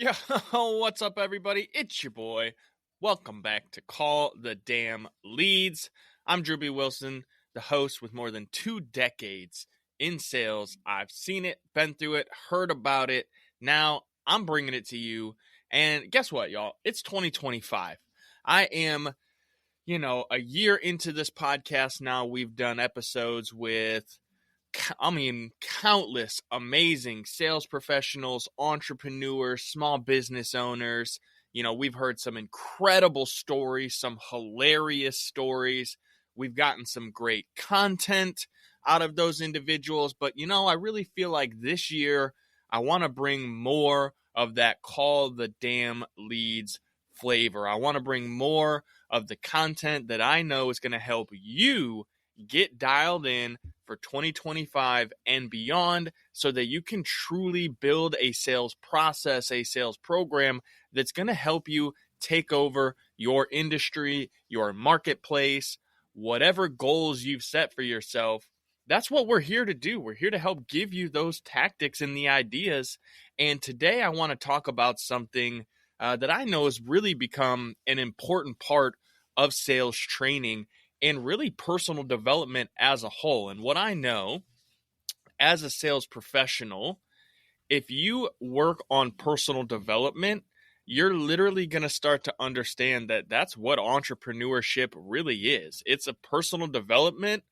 Yo, what's up, everybody? It's your boy. Welcome back to Call the Damn Leads. I'm Drew B. Wilson, the host with more than 2 decades in sales. I've seen it, been through it, heard about it. Now I'm bringing it to you. And guess what, y'all? It's 2025. I am, a year into this podcast now. We've done episodes with countless amazing sales professionals, entrepreneurs, small business owners. We've heard some incredible stories, some hilarious stories. We've gotten some great content out of those individuals. But, I really feel like this year I want to bring more of that Call the Damn Leads flavor. I want to bring more of the content that I know is going to help you get dialed in for 2025 and beyond so that you can truly build a sales process, a sales program that's going to help you take over your industry, your marketplace, whatever goals you've set for yourself. That's what we're here to do. We're here to help give you those tactics and the ideas. And today I want to talk about something that I know has really become an important part of sales training and really personal development as a whole. And what I know as a sales professional, if you work on personal development, you're literally going to start to understand that that's what entrepreneurship really is. It's a personal development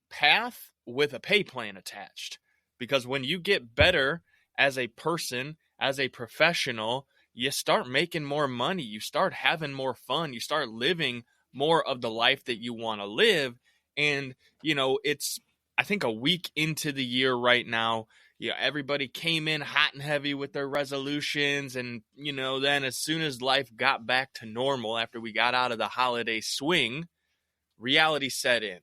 path with a pay plan attached. Because when you get better as a person, as a professional, you start making more money, you start having more fun, you start living more of the life that you want to live. And, it's, I think, a week into the year right now. Everybody came in hot and heavy with their resolutions. And, then as soon as life got back to normal after we got out of the holiday swing, reality set in.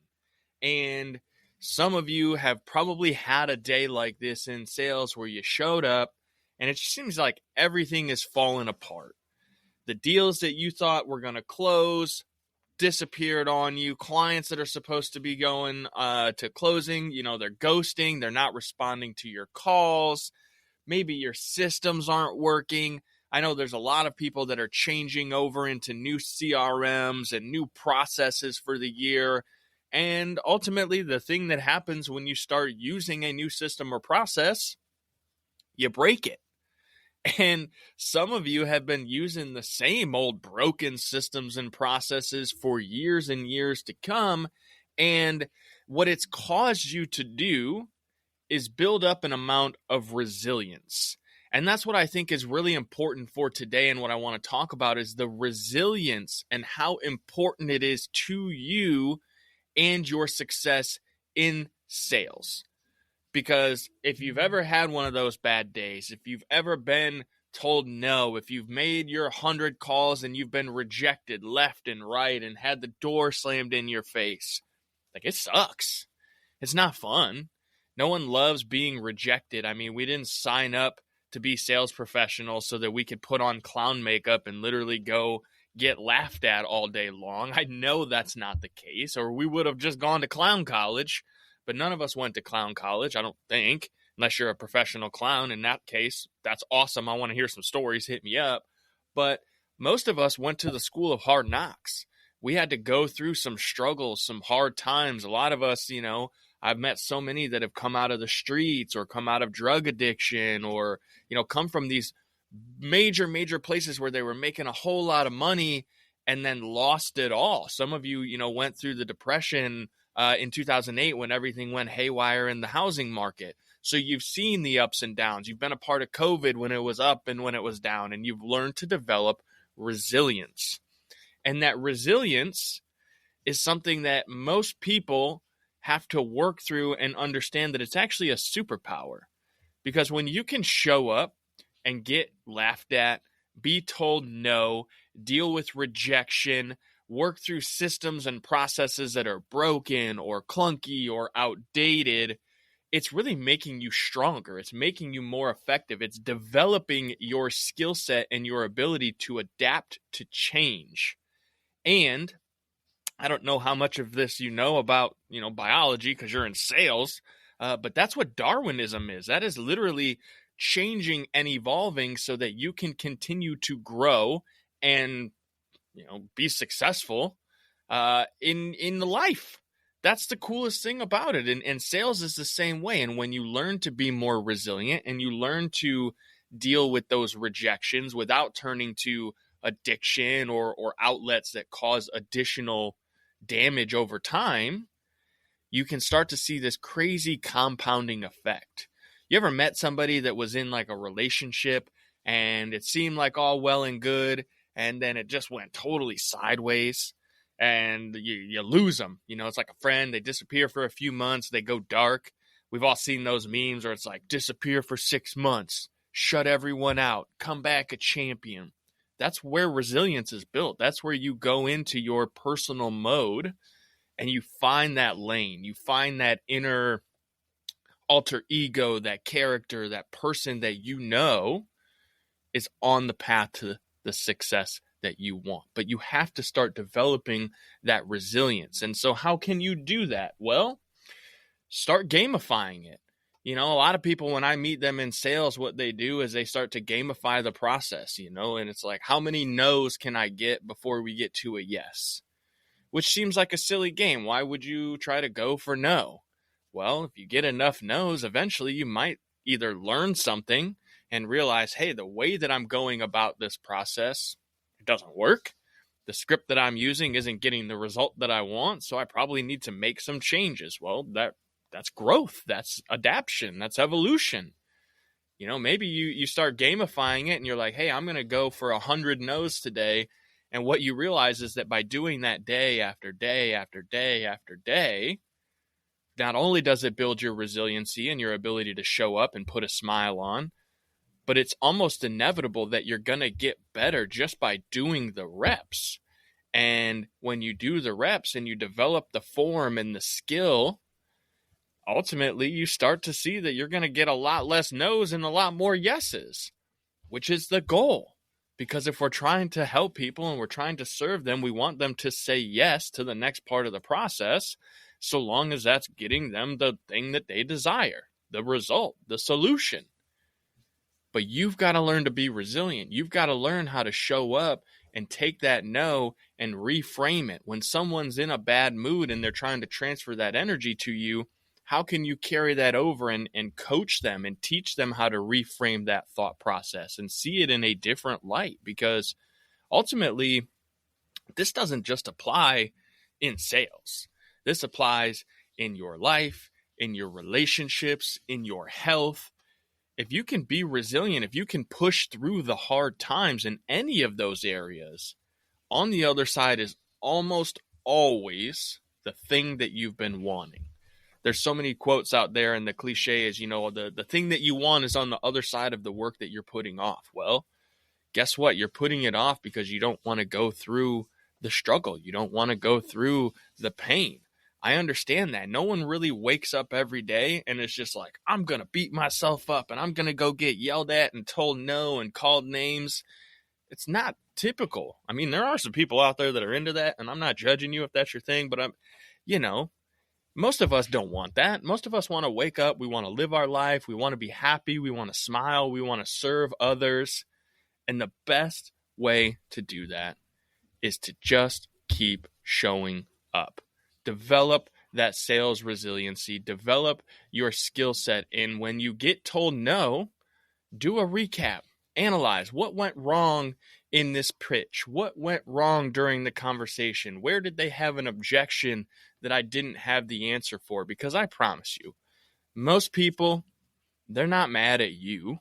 And some of you have probably had a day like this in sales where you showed up and it just seems like everything is falling apart. The deals that you thought were going to close disappeared on you. Clients that are supposed to be going to closing, they're ghosting. They're not responding to your calls. Maybe your systems aren't working. I know there's a lot of people that are changing over into new CRMs and new processes for the year. And ultimately, the thing that happens when you start using a new system or process, you break it. And some of you have been using the same old broken systems and processes for years and years to come. And what it's caused you to do is build up an amount of resilience. And that's what I think is really important for today. And what I want to talk about is the resilience and how important it is to you and your success in sales. Because if you've ever had one of those bad days, if you've ever been told no, if you've made your 100 calls and you've been rejected left and right and had the door slammed in your face, it sucks. It's not fun. No one loves being rejected. I mean, we didn't sign up to be sales professionals so that we could put on clown makeup and literally go get laughed at all day long. I know that's not the case, or we would have just gone to clown college. But none of us went to clown college, I don't think, unless you're a professional clown. In that case, that's awesome. I want to hear some stories. Hit me up. But most of us went to the school of hard knocks. We had to go through some struggles, some hard times. A lot of us, I've met so many that have come out of the streets or come out of drug addiction or, come from these major, major places where they were making a whole lot of money and then lost it all. Some of you, went through the depression in 2008 when everything went haywire in the housing market. So you've seen the ups and downs. You've been a part of COVID when it was up and when it was down, and you've learned to develop resilience. And that resilience is something that most people have to work through and understand that it's actually a superpower. Because when you can show up and get laughed at, be told no, deal with rejection, work through systems and processes that are broken or clunky or outdated, it's really making you stronger. It's making you more effective. It's developing your skill set and your ability to adapt to change. And I don't know how much of this you know about, biology because you're in sales, but that's what Darwinism is. That is literally changing and evolving so that you can continue to grow and, be successful in the life. That's the coolest thing about it. And sales is the same way. And when you learn to be more resilient and you learn to deal with those rejections without turning to addiction or outlets that cause additional damage over time, you can start to see this crazy compounding effect. You ever met somebody that was in like a relationship and it seemed like all well and good, and then it just went totally sideways and you lose them? It's like a friend. They disappear for a few months. They go dark. We've all seen those memes where it's like disappear for 6 months, shut everyone out, come back a champion. That's where resilience is built. That's where you go into your personal mode and you find that lane. You find that inner alter ego, that character, that person that is on the path to the success that you want. But you have to start developing that resilience. And so how can you do that? Well, start gamifying it. A lot of people, when I meet them in sales, what they do is they start to gamify the process, and it's like, how many no's can I get before we get to a yes? Which seems like a silly game. Why would you try to go for no? Well, if you get enough no's, eventually you might either learn something and realize, hey, the way that I'm going about this process, it doesn't work. The script that I'm using isn't getting the result that I want, so I probably need to make some changes. Well, that's growth. That's adaptation. That's evolution. Maybe you start gamifying it and you're like, hey, I'm going to go for 100 no's today. And what you realize is that by doing that day after day after day after day, not only does it build your resiliency and your ability to show up and put a smile on, but it's almost inevitable that you're going to get better just by doing the reps. And when you do the reps and you develop the form and the skill, ultimately you start to see that you're going to get a lot less no's and a lot more yeses, which is the goal. Because if we're trying to help people and we're trying to serve them, we want them to say yes to the next part of the process, so long as that's getting them the thing that they desire, the result, the solution. But you've got to learn to be resilient. You've got to learn how to show up and take that no and reframe it. When someone's in a bad mood and they're trying to transfer that energy to you, how can you carry that over and coach them and teach them how to reframe that thought process and see it in a different light? Because ultimately, this doesn't just apply in sales. This applies in your life, in your relationships, in your health. If you can be resilient, if you can push through the hard times in any of those areas, on the other side is almost always the thing that you've been wanting. There's so many quotes out there, and the cliche is, the thing that you want is on the other side of the work that you're putting off. Well, guess what? You're putting it off because you don't want to go through the struggle. You don't want to go through the pain. I understand that. No one really wakes up every day and it's just like, I'm going to beat myself up and I'm going to go get yelled at and told no and called names. It's not typical. I mean, there are some people out there that are into that, and I'm not judging you if that's your thing, but most of us don't want that. Most of us want to wake up. We want to live our life. We want to be happy. We want to smile. We want to serve others. And the best way to do that is to just keep showing up. Develop that sales resiliency. Develop your skill set. And when you get told no, do a recap. Analyze what went wrong in this pitch. What went wrong during the conversation? Where did they have an objection that I didn't have the answer for? Because I promise you, most people, they're not mad at you.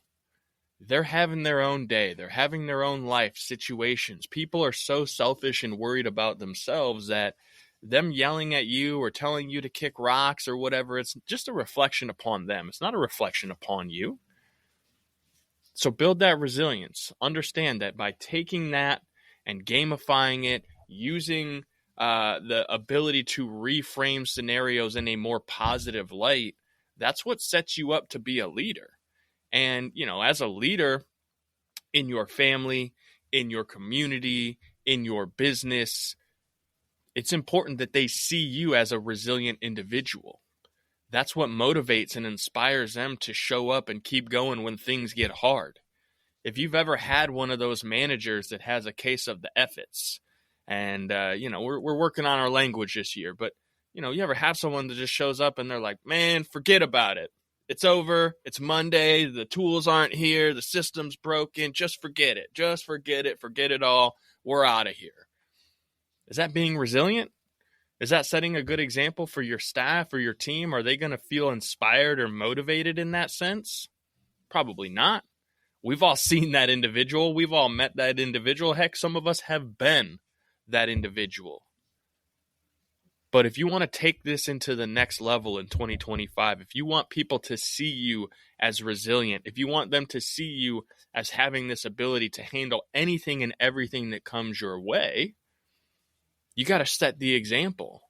They're having their own day. They're having their own life situations. People are so selfish and worried about themselves that them yelling at you or telling you to kick rocks or whatever, it's just a reflection upon them. It's not a reflection upon you. So build that resilience. Understand that by taking that and gamifying it, using the ability to reframe scenarios in a more positive light, that's what sets you up to be a leader. And, as a leader in your family, in your community, in your business, it's important that they see you as a resilient individual. That's what motivates and inspires them to show up and keep going when things get hard. If you've ever had one of those managers that has a case of the effits, and we're working on our language this year, but you ever have someone that just shows up and they're like, man, forget about it. It's over. It's Monday. The tools aren't here. The system's broken. Just forget it. Just forget it. Forget it all. We're out of here. Is that being resilient? Is that setting a good example for your staff or your team? Are they going to feel inspired or motivated in that sense? Probably not. We've all seen that individual. We've all met that individual. Heck, some of us have been that individual. But if you want to take this into the next level in 2025, if you want people to see you as resilient, if you want them to see you as having this ability to handle anything and everything that comes your way, you got to set the example.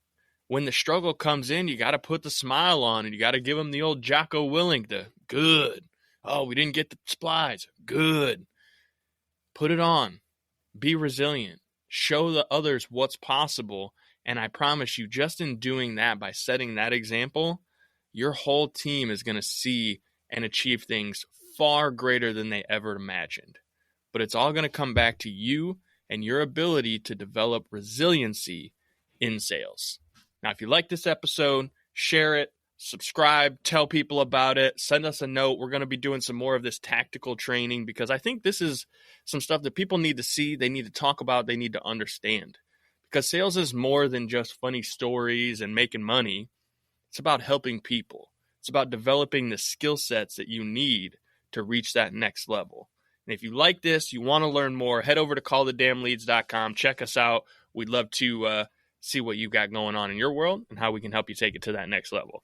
When the struggle comes in, you got to put the smile on and you got to give them the old Jocko Willink, the good. Oh, we didn't get the supplies. Good. Put it on. Be resilient. Show the others what's possible. And I promise you, just in doing that, by setting that example, your whole team is going to see and achieve things far greater than they ever imagined. But it's all going to come back to you and your ability to develop resiliency in sales. Now, if you like this episode, share it, subscribe, tell people about it, send us a note. We're going to be doing some more of this tactical training because I think this is some stuff that people need to see, they need to talk about, they need to understand. Because sales is more than just funny stories and making money. It's about helping people. It's about developing the skill sets that you need to reach that next level. And if you like this, you want to learn more, head over to callthedamnleads.com. Check us out. We'd love to see what you've got going on in your world and how we can help you take it to that next level.